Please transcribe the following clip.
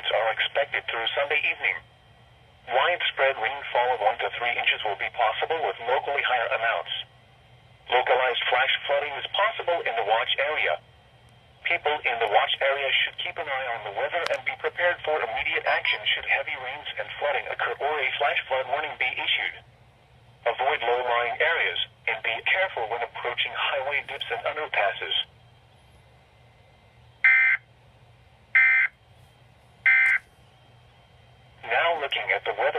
rates are expected through Sunday evening. Widespread rainfall of 1 to 3 inches will be possible with locally higher amounts. Localized flash flooding is possible in the watch area. People in the watch area should keep an eye on the weather and be prepared for immediate action should heavy rains and flooding occur or a flash flood warning be issued. Avoid low-lying areas and be careful when approaching highway dips and underpasses. Now looking at the weather